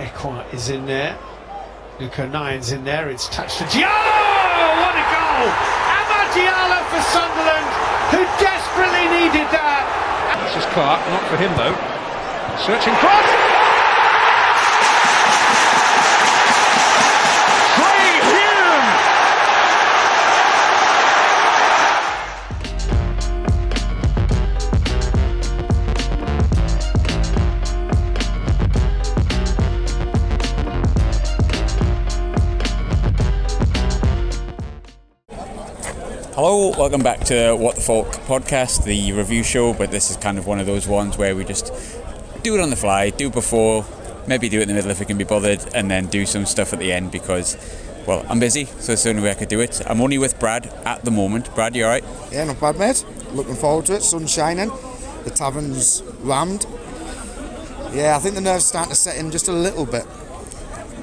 Ekwa is in there. Luca Nyan's in there. It's touched to Diallo! What a goal! Amad Diallo for Sunderland, who desperately needed that. This is Clark, not for him though. Searching cross! Hello, welcome back to What the Folk podcast, the review show, but this is kind of one of those ones where we just do it on the fly, do it before, maybe do it in the middle if we can be bothered, and then do some stuff at the end because, well, I'm busy, so it's the only way I could do it. I'm only with Brad at the moment. Brad, you alright? Yeah, not bad, mate. Looking forward to it. Sun's shining, the tavern's rammed. Yeah, I think the nerves are starting to set in just a little bit.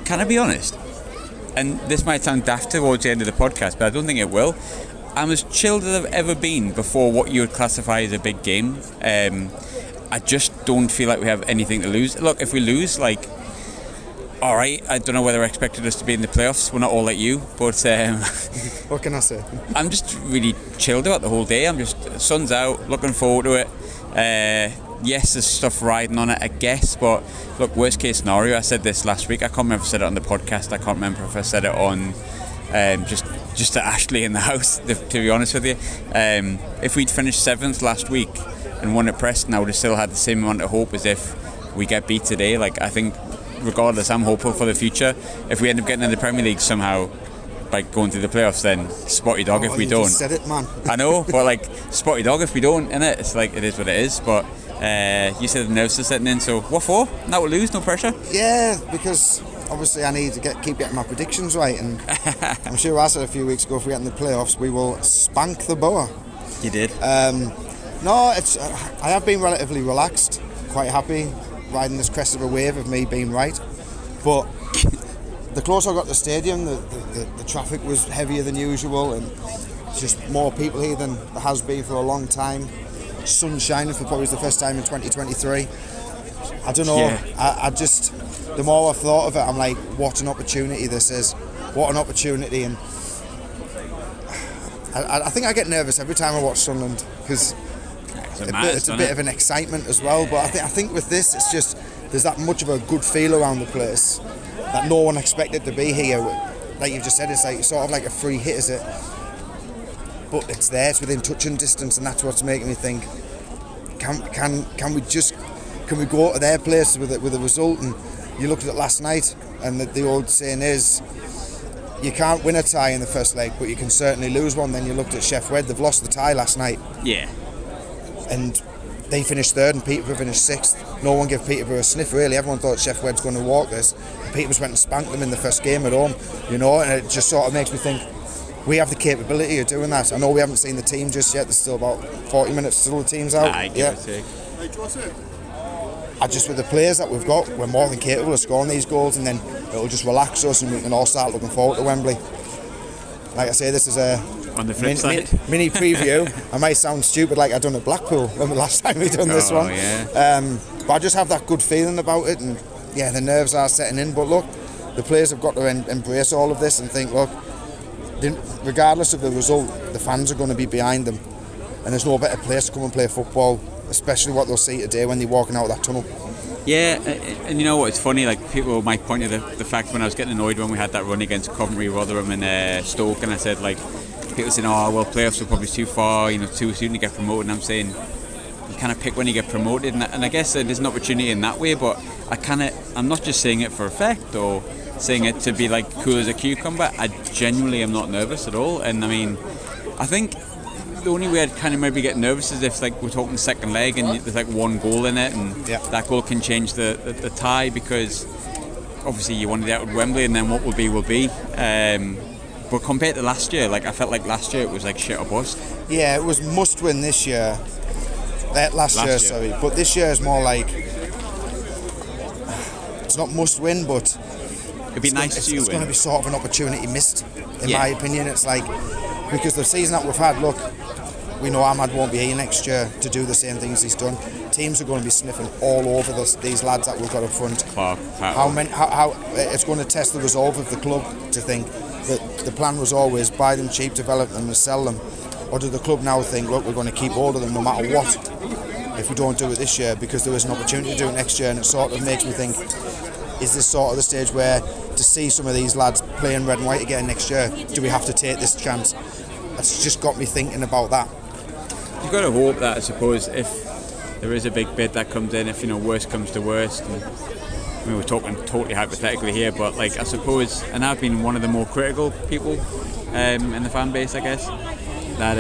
Can I be honest? And this might sound daft towards the end of the podcast, but I don't think it will. I'm as chilled as I've ever been before what you would classify as a big game. I just don't feel like we have anything to lose. Look, if we lose, alright, I don't know whether I expected us to be in the playoffs. We're not all like you, but what can I say? I'm just really chilled about the whole day. Sun's out, looking forward to it. Yes, there's stuff riding on it, I guess, but look, worst case scenario, I said this last week, I can't remember if I said it on the podcast, I can't remember if I said it on just to Ashley in the house, to be honest with you. If we'd finished 7th last week and won at Preston, I would have still had the same amount of hope as if we get beat today. I think regardless, I'm hopeful for the future. If we end up getting in the Premier League somehow by going through the playoffs, then spotty dog if we don't. Just said it, man. I know, but spotty dog if we don't, innit? It's it is what it is, but you said the nerves are setting in, so what for? Now we'll lose, no pressure? Yeah, because obviously I need to keep getting my predictions right, and I'm sure I said a few weeks ago if we get in the playoffs we will spank the Boa. You did? No, I have been relatively relaxed, quite happy riding this crest of a wave of me being right, but the closer I got to the stadium, the traffic was heavier than usual, and just more people here than there has been for a long time. Sun shining for probably the first time in 2023. I don't know, yeah. I just, the more I've thought of it, I'm like, what an opportunity this is. What an opportunity. And I think I get nervous every time I watch Sunderland because it's a bit of an excitement as well. But I think with this, it's just, there's that much of a good feel around the place that no one expected to be here. Like you've just said, it's sort of like a free hit, is it? But it's there, it's within touching distance, and that's what's making me think, can we go to their place with a result? And you looked at it last night, and the old saying is, you can't win a tie in the first leg, but you can certainly lose one. Then you looked at Sheff Wed, they've lost the tie last night. Yeah. And they finished 3rd and Peterborough finished 6th. No one gave Peterborough a sniff, really. Everyone thought Sheff Wed's going to walk this. Peterborough went and spanked them in the first game at home, and it just sort of makes me think, we have the capability of doing that. I know we haven't seen the team just yet. There's still about 40 minutes till the team's out. Just with the players that we've got, we're more than capable of scoring these goals, and then it'll just relax us and we can all start looking forward to Wembley. Like I say, this is a on the flip side. Mini preview. I might sound stupid like I done at Blackpool when the last time we done this one. Yeah. But I just have that good feeling about it, and yeah, the nerves are setting in. But look, the players have got to embrace all of this and think, look, regardless of the result, the fans are going to be behind them, and there's no better place to come and play football, especially what they'll see today when they're walking out of that tunnel. Yeah, and you know what, it's funny, people might point to the fact when I was getting annoyed when we had that run against Coventry, Rotherham and Stoke, and I said people saying, playoffs are probably too far, too soon to get promoted, and I'm saying you kind of pick when you get promoted, and I guess there's an opportunity in that way, but I'm not just saying it for effect or saying it to be cool as a cucumber. I genuinely am not nervous at all, and I think the only way I'd kind of maybe get nervous is if we're talking second leg and there's one goal in it, and that goal can change the tie, because obviously you wanted it out at Wembley, and then what will be. But compared to last year, I felt like last year it was shit or bust. Yeah, it was must win this year. Last year, sorry, but this year is more it's not must win, but it'd be nice to win. It's going to be sort of an opportunity missed, in my opinion. It's because the season that we've had, look, we know Ahmad won't be here next year to do the same things he's done. Teams are going to be sniffing all over these lads that we've got up front. How it's going to test the resolve of the club to think that the plan was always buy them cheap, develop them and sell them, or do the club now think, look, we're going to keep hold of them no matter what if we don't do it this year, because there is an opportunity to do it next year. And it sort of makes me think, is this sort of the stage where to see some of these lads playing red and white again next year, do we have to take this chance? It's just got me thinking about that. You've got to hope that, I suppose, if there is a big bid that comes in, if worst comes to worst, and I mean, we're talking totally hypothetically here, but like, I suppose, and I've been one of the more critical people in the fan base, I guess, that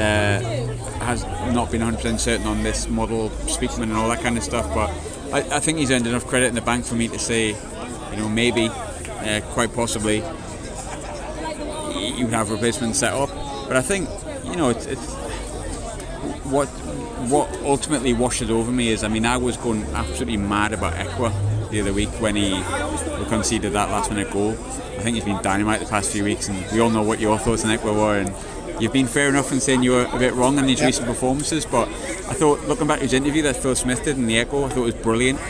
has not been 100% certain on this model, Speakman and all that kind of stuff, but I think he's earned enough credit in the bank for me to say, maybe, quite possibly, you would have replacements set up. But I think, it's what ultimately washes over me is, I was going absolutely mad about Ekwa the other week when he conceded that last minute goal. I think he's been dynamite the past few weeks, and we all know what your thoughts on Ekwa were, and you've been fair enough in saying you were a bit wrong in his recent performances, but I thought, looking back at his interview that Phil Smith did in the Echo, I thought it was brilliant.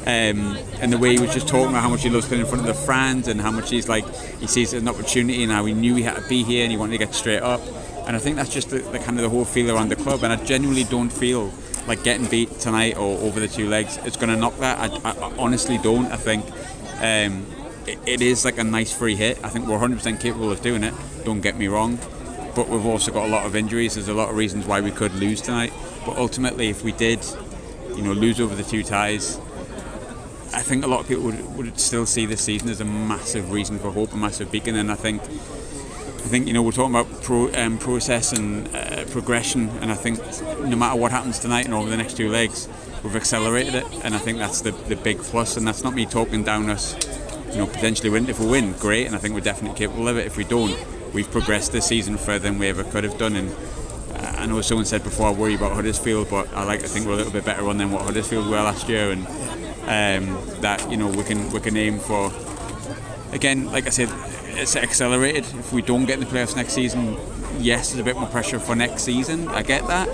And the way he was just talking about how much he loves playing in front of the fans, and how much he sees it as an opportunity, and how he knew he had to be here and he wanted to get straight up. And I think that's just the kind of the whole feel around the club, and I genuinely don't feel like getting beat tonight or over the two legs it's going to knock that. I honestly don't. I think it is like a nice free hit. I think we're 100% capable of doing it, don't get me wrong, but we've also got a lot of injuries. There's a lot of reasons why we could lose tonight, but ultimately if we did lose over the two ties, I think a lot of people would still see this season as a massive reason for hope, a massive beacon. And I think we're talking about process and progression, and I think no matter what happens tonight and over the next two legs, we've accelerated it, and I think that's the big plus. And that's not me talking down us, potentially win. If we win, great, and I think we're definitely capable of it. If we don't, we've progressed this season further than we ever could have done. And I know someone said before I worry about Huddersfield, but I like to think we're a little bit better run than what Huddersfield were last year, and that we can aim for, again, like I said, it's accelerated. If we don't get in the playoffs next season, yes, there's a bit more pressure for next season, I get that,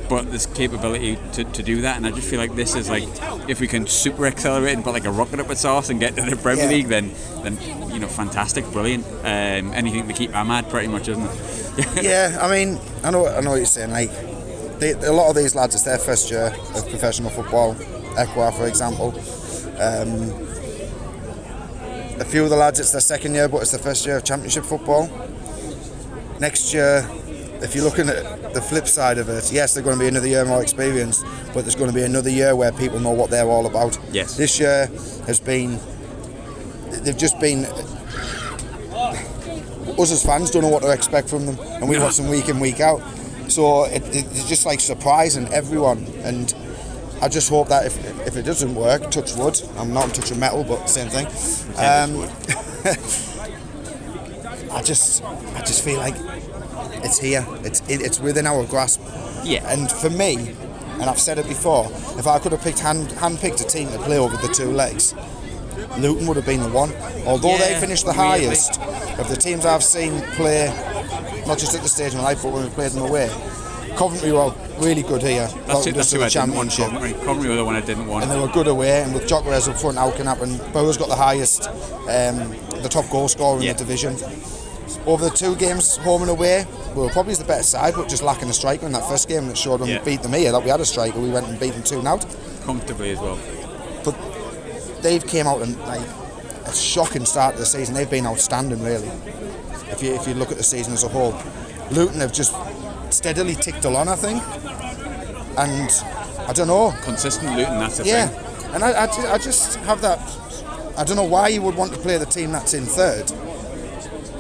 but there's capability to do that. And I just feel like this is like, if we can super accelerate and put like a rocket up its arse and get to the Premier League, then fantastic, brilliant. Anything to keep Ahmad, pretty much, isn't it? Yeah, I know what you're saying. Like, a lot of these lads, it's their first year of professional football. Ekwa, for example. A few of the lads, it's their second year, but it's their first year of Championship football. Next year, if you're looking at the flip side of it, yes, they're going to be another year more experienced, but there's going to be another year where people know what they're all about. Yes. This year has been, they've just been, us as fans don't know what to expect from them, and we watch them week in, week out. So it's just like surprising everyone, and I just hope that if it doesn't work, touch wood, I'm not touching metal, but same thing. I just feel like it's here. It's within our grasp. Yeah. And for me, and I've said it before, if I could have handpicked a team to play over the two legs, Luton would have been the one. Although they finished the highest of the teams I've seen play, not just at the stage of life, but when we played them away. Coventry were really good here. That's who I didn't want. Coventry were the one I didn't want. And they were good away, and with Jokeres up front, how can happen? Bauer's got the highest, the top goal scorer in the division. Over the two games, home and away, we were probably the better side, but just lacking a striker in that first game that showed them beat them here. That we had a striker, we went and beat them 2-0. Comfortably as well. But they've came out and like a shocking start to the season. They've been outstanding, really. If you look at the season as a whole, Luton have just steadily ticked along, I think, and I don't know. Consistent Luton, that's the thing. And I just have that. I don't know why you would want to play the team that's in third,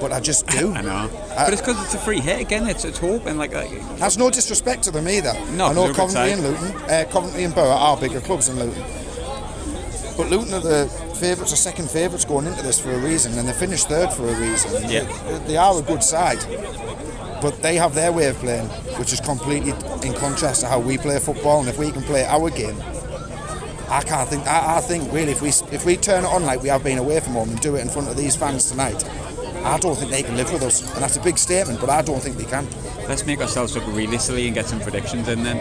but I just do. I know, but it's because it's a free hit again. It's hope, and like that's no disrespect to them either. No, I know Coventry and Luton, Coventry and Borough are bigger clubs than Luton, but Luton are the favourites or second favourites going into this for a reason, and they finished third for a reason. Yeah, they are a good side. But they have their way of playing, which is completely in contrast to how we play football. And if we can play our game, I think really if we turn it on like we have been away from home and do it in front of these fans tonight, I don't think they can live with us, and that's a big statement, but I don't think they can. Let's make ourselves look really silly and get some predictions in then.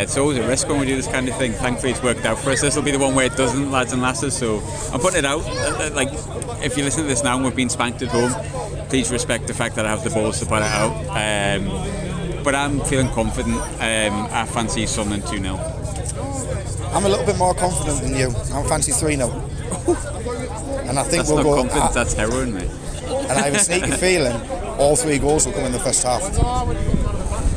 It's always a risk when we do this kind of thing. Thankfully it's worked out for us. This will be the one where it doesn't, lads and lasses, so I'm putting it out. Like, if you listen to this now and we've been spanked at home, please respect the fact that I have the balls to put it out. But I'm feeling confident. I fancy Sunderland 2-0. I'm a little bit more confident than you. I fancy 3-0. And I think That's we'll not go... confidence, that's heroin, mate. And I have a sneaky feeling all 3 goals will come in the first half.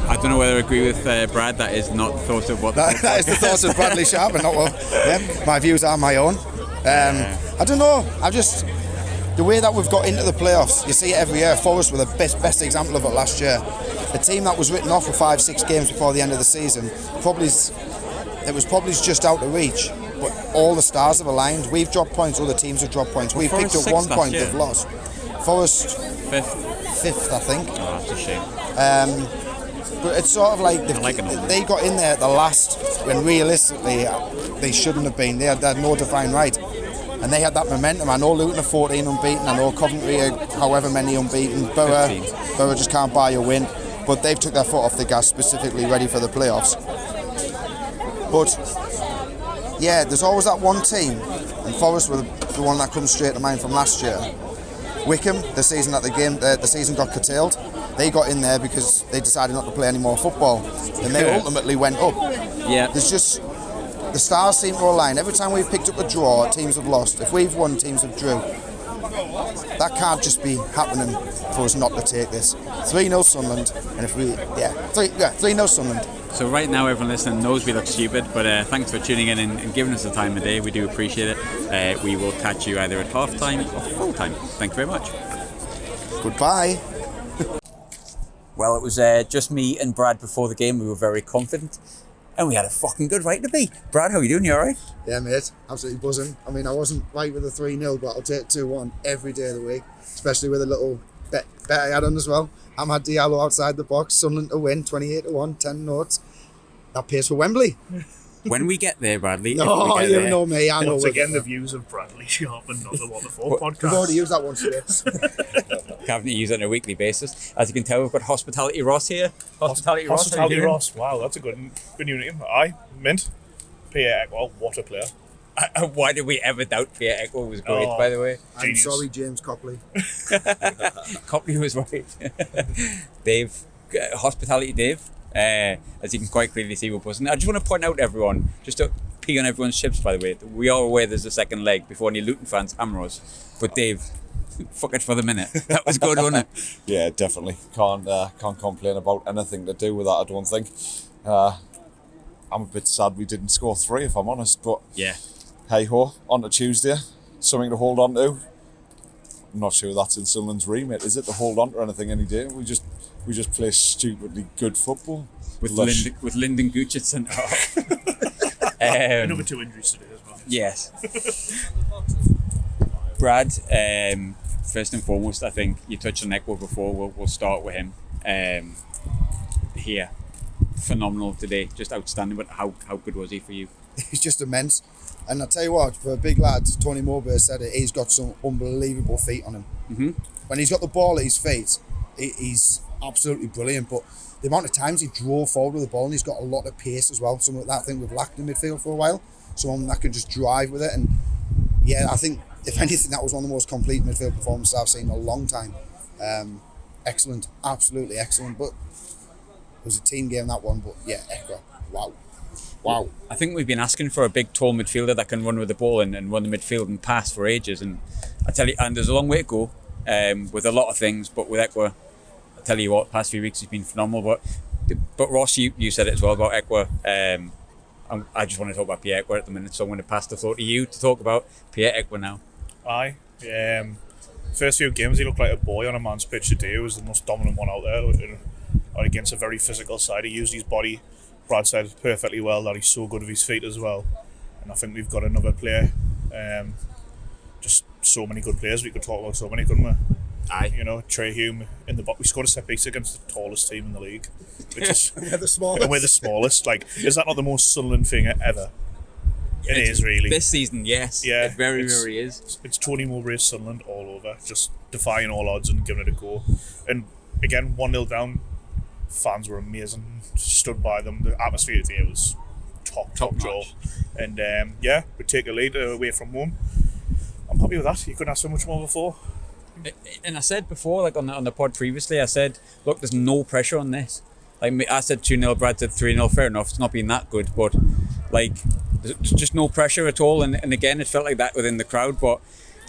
I don't know whether I agree with Brad. That is not thought of what. That is the thoughts of Bradley Sharp, and not what. Yeah, my views are my own. I don't know. The way that we've got into the playoffs, you see it every year. Forest were the best example of it last year. A team that was written off for 5-6 games before the end of the season, it was probably just out of reach. But all the stars have aligned. We've dropped points. Other teams have dropped points. We've picked up 1 point. They've lost. Forest fifth, I think. Oh, that's a shame. But it's sort of like they got in there at the last when realistically they shouldn't have been. They had no divine right, and they had that momentum. I know Luton are 14 unbeaten. I know Coventry are however many unbeaten. Borough just can't buy a win, but they've took their foot off the gas, specifically ready for the playoffs. But yeah, there's always that one team, and Forest were the one that comes straight to mind from last year. Wickham, the season the season got curtailed. They got in there because they decided not to play any more football, and they ultimately went up. Yeah. There's just the stars seem to align. Every time we've picked up a draw, teams have lost. If we've won, teams have drew. That can't just be happening for us not to take this. 3-0 Sunderland, and if we 3-0 Sunderland. So right now, everyone listening knows we look stupid, but thanks for tuning in and giving us the time of day. We do appreciate it. We will catch you either at half time or full time. Thank you very much. Goodbye. Well, it was just me and Brad before the game. We were very confident, and we had a fucking good right to be. Brad, how are you doing? You all right? Yeah, mate. Absolutely buzzing. I mean, I wasn't right with the 3-0, but I'll take 2-1 every day of the week, especially with a little bet I had on as well. Amad Diallo outside the box, Sunderland to win, 28-1, 10 notes. That pays for Wembley. When we get there, Bradley. No, you there, know me. I know. Once again, the views of Bradley Sharp and not the What the Four podcast. We've already used that once today. Having to use it on a weekly basis. As you can tell, we've got Hospitality Ross here. Hospitality Ross. Wow, that's a good new name. Aye, mint. Pierre Ekwall, what a player. Why did we ever doubt Pierre Ekwall was great, by the way? I'm Genius. sorry, James Copley. Copley was right. Dave, Hospitality Dave, as you can quite clearly see, we're buzzing. I just want to point out, everyone, just to pee on everyone's chips, by the way, we are aware there's a second leg before any Luton fans hammer us. But Dave, fuck it for the minute. That was good, wasn't it? Yeah, definitely. Can't complain about anything to do with that, I don't think. I'm a bit sad we didn't score 3, if I'm honest, but Yeah. hey ho, on to Tuesday, something to hold on to. I'm not sure that's in Sunderland's remit, is it, to hold on to anything any day? We just play stupidly good football. With Lyndon Gooch at centre half. Another 2 injuries today as well. Yes. Brad, first and foremost, I think you touched on Ekwall before. We'll start with him. Here, phenomenal today, just outstanding. But how good was he for you? He's just immense. And I tell you what, for a big lad, Tony Mowbray said it, he's got some unbelievable feet on him. Mm-hmm. When he's got the ball at his feet, he's absolutely brilliant. But the amount of times he drove forward with the ball, and he's got a lot of pace as well. Some of that thing we've lacked in midfield for a while. Someone that can just drive with it. And yeah, I think, if anything, that was one of the most complete midfield performances I've seen in a long time. Excellent, absolutely excellent. But it was a team game, that one. But yeah, Ekra, wow. I think we've been asking for a big, tall midfielder that can run with the ball and run the midfield and pass for ages. And I tell you, and there's a long way to go with a lot of things. But with Ekwa, I tell you what, past few weeks has been phenomenal. But Ross, you said it as well about Ekwa. I just want to talk about Pierre Ekwall at the minute, so I'm going to pass the floor to you to talk about Pierre Ekwall now. Aye. First few games, he looked like a boy on a man's pitch today. He was the most dominant one out there. Against a very physical side, he used his body. Brad said perfectly well that he's so good with his feet as well. And I think we've got another player. Just so many good players. We could talk about so many, couldn't we? Aye. You know, Trey Hume in the box. We scored a set piece against the tallest team in the league. Which is, We're the smallest. and we're the smallest. Like, is that not the most Sunderland thing ever? It is really. This season, yes. Yeah, It very it's- is. It's Tony Mowbray's Sunderland all over, just defying all odds and giving it a go. And again, 1-0 down, fans were amazing, stood by them. The atmosphere today was top draw. notch. And we take a lead away from home. I'm happy with that. You couldn't ask for much more before. And I said before, like on the pod previously, I said, look, there's no pressure on this. Like I said 2-0, Brad said 3-0, fair enough, it's not been that good, but like there's just no pressure at all. And again, it felt like that within the crowd. But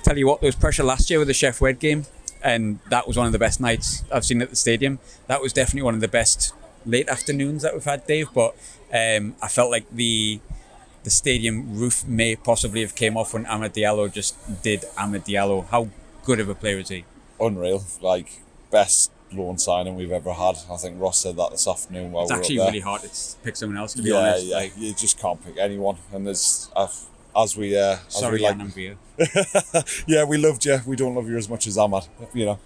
tell you what, there was pressure last year with the Chef Wed game, and that was one of the best nights I've seen at the stadium. That was definitely one of the best late afternoons that we've had, Dave. But I felt like the stadium roof may possibly have came off when Amad Diallo just did Amad Diallo. How good of a player is he? Unreal, like best loan signing we've ever had. I think Ross said that this afternoon while It's we were actually up there. really hard to pick someone else, to be honest. Yeah, Like, you just can't pick anyone. And there's as we sorry, like, Anand Veer. yeah, we loved you. We don't love you as much as Ahmad. You know,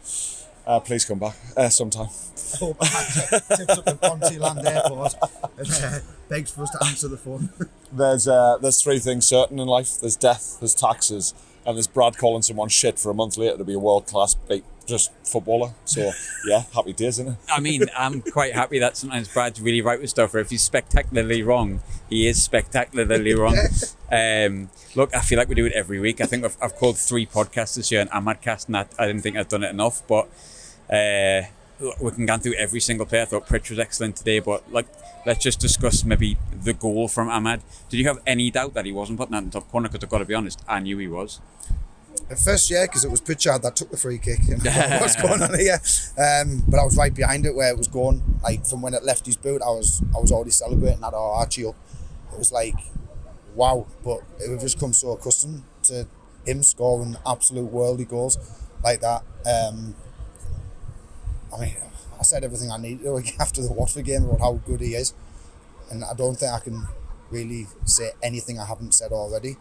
please come back sometime. Tips up in Pontyland Airport and begs for us to answer the phone. There's three things certain in life. There's death, there's taxes, and there's Brad calling someone shit for a month later to be a world-class just footballer. So, yeah, happy days, isn't it? I mean, I'm quite happy that sometimes Brad's really right with stuff, or if he's spectacularly wrong, he is spectacularly wrong. Look, I feel like we do it every week. I think I've called 3 podcasts this year, and Amadcast, and that I didn't think I'd done it enough, but we can go through every single player. I thought Pritch was excellent today, but like, let's just discuss maybe the goal from Amad. Did you have any doubt that he wasn't putting that in the top corner? Because I've got to be honest, I knew he was. At first, yeah, because it was Pritchard that took the free kick. And what's going on here? But I was right behind it where it was going. Like from when it left his boot, I was already celebrating that Archie up. It was like, wow. But we've just come so accustomed to him scoring absolute worldly goals like that. I mean, I said everything I needed to after the Watford game about how good he is, and I don't think I can really say anything I haven't said already.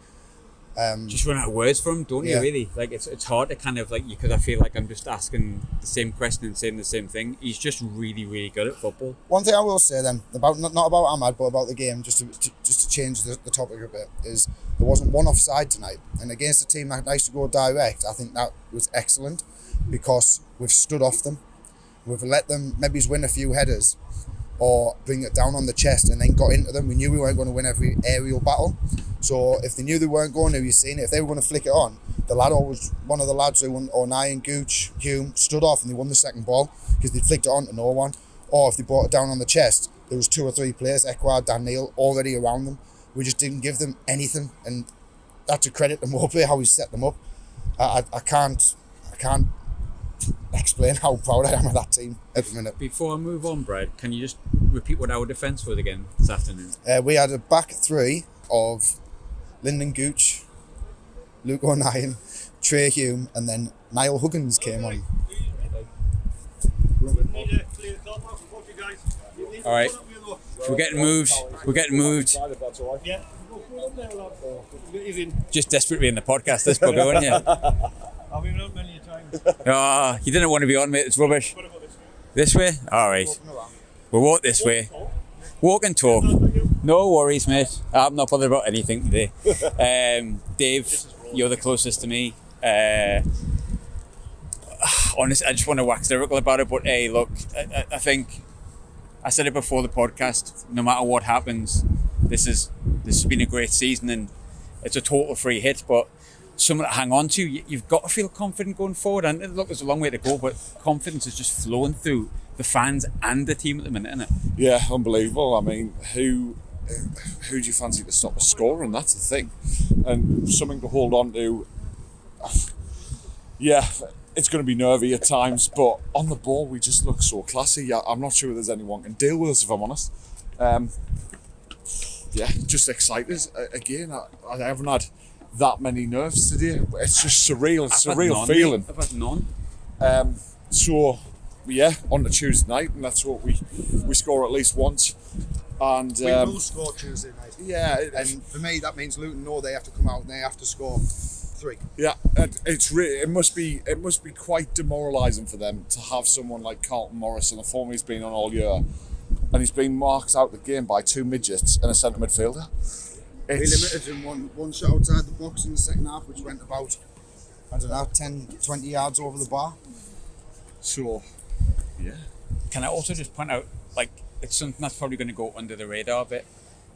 Just run out of words for him, don't you, Yeah. really? Like, it's hard to kind of, like, because I feel like I'm just asking the same question and saying the same thing. He's just really, really good at football. One thing I will say then, about not about Ahmad, but about the game, just to change the topic a bit, is there wasn't one offside tonight. And against a team that likes to go direct, I think that was excellent because we've stood off them. We've let them maybe win a few headers or bring it down on the chest and then got into them. We knew we weren't going to win every aerial battle. So if they knew they weren't going to, you've seen it, if they were going to flick it on, one of the lads who won, or Nyan, Gooch, Hume, stood off and they won the second ball because they flicked it on to no one. Or if they brought it down on the chest, there was 2 or 3 players, Ekwar, Dan Neil, already around them. We just didn't give them anything, and that's a credit to Mowbray, how he set them up. I can't explain how proud I am of that team at the minute. Before I move on, Brad, can you just repeat what our defence was again this afternoon? We had a back 3 of Lyndon Gooch, Luke O'Nien, Trey Hume, and then Niall Huggins came on. All right, we're getting moved. Just desperate to be in the podcast, this bugger, weren't you? I've been on many times. Oh, you didn't want to be on, mate. It's rubbish. This way? All right. We'll walk this way. Walk and talk. No worries, mate. I'm not bothered about anything today. Dave, you're the closest to me. Honestly, I just want to wax lyrical about it, but hey, look, I think I said it before the podcast. No matter what happens, this has been a great season, and it's a total free hit. But something to hang on to. You've got to feel confident going forward. And look, there's a long way to go, but confidence is just flowing through the fans and the team at the minute, isn't it? Yeah, unbelievable. I mean, who do you fancy to stop a score? And that's the thing. And something to hold on to. Yeah, it's going to be nervy at times, but on the ball, we just look so classy. Yeah, I'm not sure there's anyone can deal with us, if I'm honest. Yeah, just excited. Again, I haven't had that many nerves today. It's just surreal. It's a surreal feeling. I've had none. So, yeah, on the Tuesday night, and that's what we score at least once. And We will score Tuesday night. yeah, And for me, that means Luton know they have to come out and they have to score 3. yeah, it's really, it must be quite demoralising for them to have someone like Carlton Morris in the form he's been on all year, and he's been marked out the game by 2 midgets and a centre midfielder. We limited in one shot outside the box in the second half, which went about, I don't know, 10, 20 yards over the bar. So, yeah. Can I also just point out, like, it's something that's probably going to go under the radar a bit.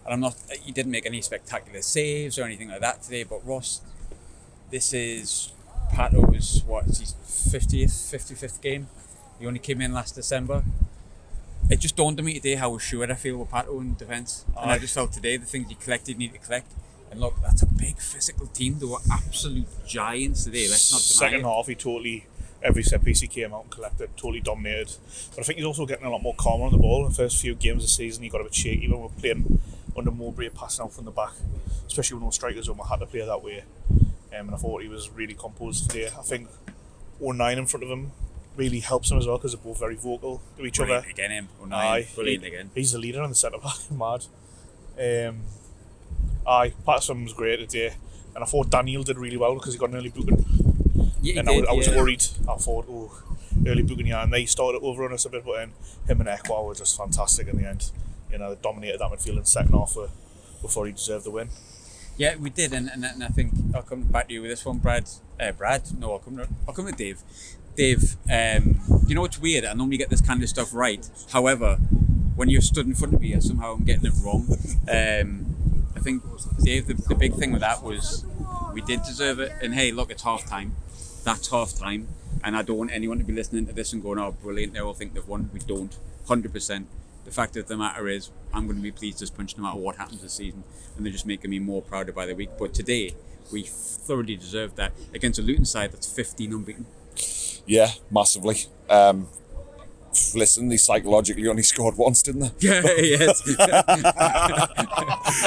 And I'm not, he didn't make any spectacular saves or anything like that today, but Ross, this is Pato's, it's his 55th game. He only came in last December. It just dawned on me today how assured I feel with Pato in defence. And I just felt today the things he collected need to collect. And look, that's a big physical team. They were absolute giants today. Let's not deny Second half, he totally, every set piece he came out and collected, totally dominated. But I think he's also getting a lot more calmer on the ball. In the first few games of the season, he got a bit shaky when we were playing under Mowbray, passing out from the back, especially with no strikers when we had to play that way. And I thought he was really composed today. I think O'Nien in front of him really helps him as well, because they're both very vocal to each other. Again, him. O'Nien, brilliant again. He's the leader on the centre back, mad. Patterson was great today, and I thought Daniel did really well because he got an early booking. Yeah, And I was worried. I thought, early booking, yeah, and they started to overrun us a bit, but then him and Ekwa were just fantastic in the end. You know, they dominated that midfield in the second half before he deserved the win. Yeah, we did, and I think I'll come back to you with this one, Brad. No, I'll come to Dave. Dave, you know what's weird? I normally get this kind of stuff right. However, when you're stood in front of me, somehow I'm getting it wrong. I think, Dave, the big thing with that was we did deserve it. And hey, look, it's half time. That's half time. And I don't want anyone to be listening to this and going, oh, brilliant, they all think they've won. We don't. 100%. The fact of the matter is, I'm going to be pleased as punch no matter what happens this season. And they're just making me more prouder by the week. But today, we thoroughly deserved that. Against a Luton side that's 15 unbeaten. Yeah, massively. Listen, they psychologically only scored once, didn't they? Yes.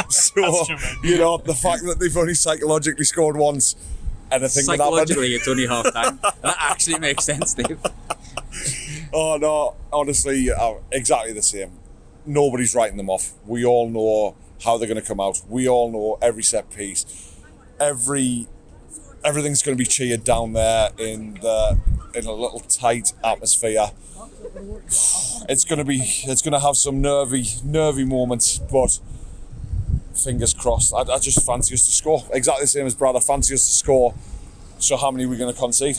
So, you know, the fact that they've only psychologically scored once, and I think psychologically it's only half time. That actually makes sense, Dave. Oh no, honestly, exactly the same. Nobody's writing them off. We all know how they're going to come out. We all know every set piece. Everything's going to be cheered down there in a little tight atmosphere. It's going to have some nervy moments, but fingers crossed. I just fancy us to score. Exactly the same as Brad. I fancy us to score. So how many are we going to concede?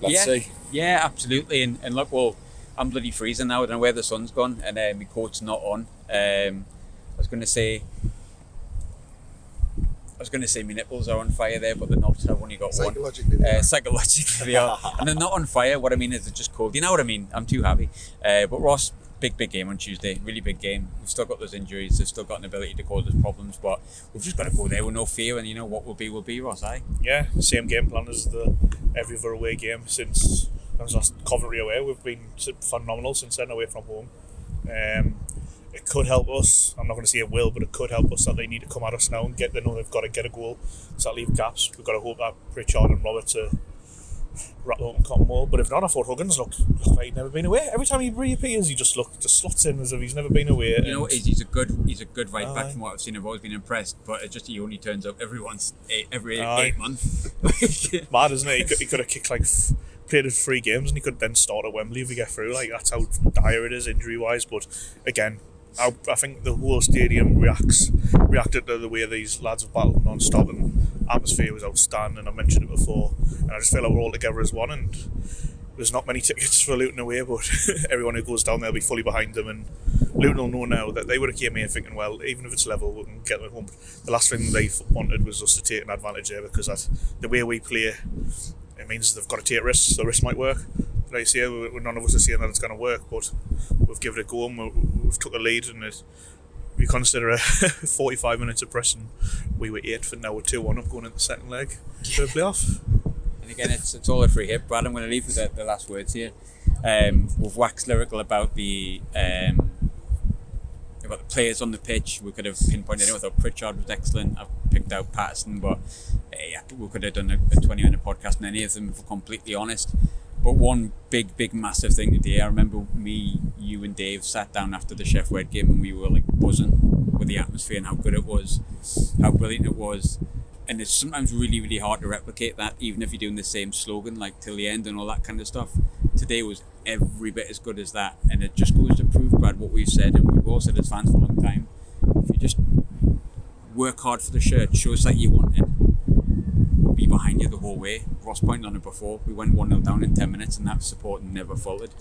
Let's see. Yeah, absolutely. And look, well, I'm bloody freezing now. I don't know where the sun's gone, and my coat's not on. I was going to say my nipples are on fire there, but they're not. I've only got one. Psychologically they are. And they're not on fire. What I mean is they're just cold. You know what I mean? I'm too happy. But Ross, big game on Tuesday. Really big game. We've still got those injuries. They've still got an ability to cause us problems, but we've just got to go there with no fear. And you know what will be, Ross, aye? Yeah, same game plan as the every other away game since last Coventry away. We've been phenomenal since then away from home. It could help us. I'm not going to say it will, but it could help us that they need to come at us now and they know they've got to get a goal. So that leave gaps. We've got to hope that Pritchard and Robert to rattle up and Cotton Wall. But if not, I thought Huggins looked like he'd never been away. Every time he reappears, he just slots in as if he's never been away. You know what? He's a good right back from what I've seen. I've always been impressed, but it's just he only turns up every 8 months. Mad, isn't it? He could have kicked played 3 games and he could then start at Wembley if we get through. That's how dire it is injury wise. But again, I think the whole stadium reacted to the way these lads have battled non-stop, and atmosphere was outstanding. I mentioned it before, and I just feel like we're all together as one. And there's not many tickets for Luton away, but everyone who goes down there will be fully behind them. And Luton will know now that they would have came here thinking, well, even if it's level, we can get them home. The last thing they wanted was us to take an advantage there, because the way we play, it means they've got to take risks. The risk might work. Like I say, none of us are saying that it's going to work, but we've given it a go and we've took a lead, and we consider 45 minutes of pressing. We were 8 for now, we're 2-1 up going into the second leg for the playoff. And again, it's all a free hit. Brad, I'm going to leave with the last words here. We've waxed lyrical about the players on the pitch. We could have pinpointed it. I thought Pritchard was excellent. I've picked out Patterson, but we could have done a 20-minute podcast on any of them, if we're completely honest. But one big massive thing today, I remember me, you and Dave sat down after the Chef Wed game and we were buzzing with the atmosphere and how good it was, how brilliant it was. And it's sometimes really hard to replicate that, even if you're doing the same slogan till the end and all that kind of stuff. Today was every bit as good as that, and it just goes to prove, Brad, what we've said and we've all said as fans for a long time. If you just work hard for the shirt, show us that you want it. We'll be behind you the whole way. Ross pointed on it before. We went 1-0 down in 10 minutes and that support never faltered.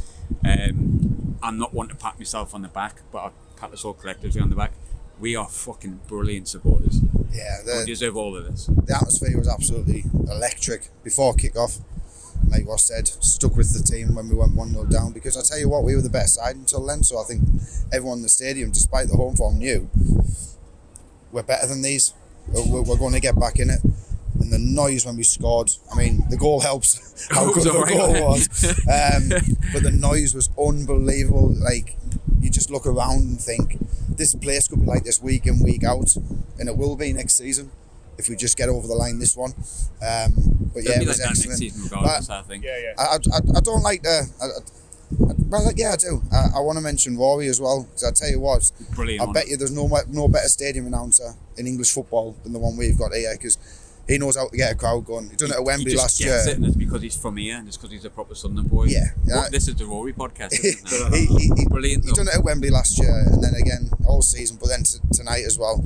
I'm not one to pat myself on the back, but I pat us all collectively on the back. We are fucking brilliant supporters. Yeah, We deserve all of this. the atmosphere was absolutely electric before kick-off. Like Ross said, stuck with the team when we went 1-0 down, because I tell you what, we were the better side until then. So I think everyone in the stadium, despite the home form, knew we're better than these. We're going to get back in it. And the noise when we scored, I mean, the goal helps how good the goal was. But the noise was unbelievable. Like, you just look around and think, this place could be like this week in, week out. And it will be next season if we just get over the line this one. But yeah, it was like excellent. Next season regardless, I think. Yeah. I don't like the... I do. I want to mention Rory as well, because I tell you what, Brilliant. I bet you there's no better stadium announcer in English football than the one we've got here, because he knows how to get a crowd going. He done it at Wembley last year. It, and it's because he's from here, and it's because he's a proper Sunderland boy. Yeah. Well, this is the Rory podcast, isn't it? he Brilliant. He done it at Wembley last year, and then again all season, but then tonight as well.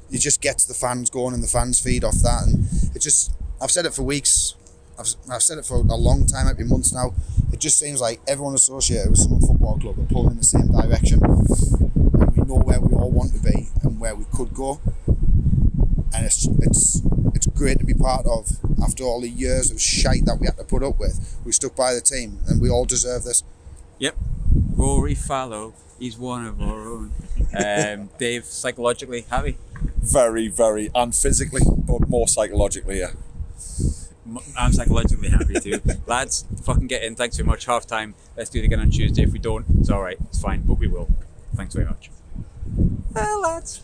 You just get the fans going, and the fans feed off that, and it just. I've said it for weeks. I've said it for a long time, maybe months now. It just seems like everyone associated with Sunderland Football Club are pulling in the same direction. And we know where we all want to be and where we could go. And it's great to be part of. After all the years of shite that we had to put up with, we stuck by the team, and we all deserve this. Yep. Rory Fallow, he's one of our own. Dave, psychologically happy? Very, very, and physically, but more psychologically, yeah. I'm psychologically happy too. Lads, fucking get in. Thanks very much. Half time. Let's do it again on Tuesday. If we don't, it's alright. It's fine, but we will. Thanks very much. Hey lads.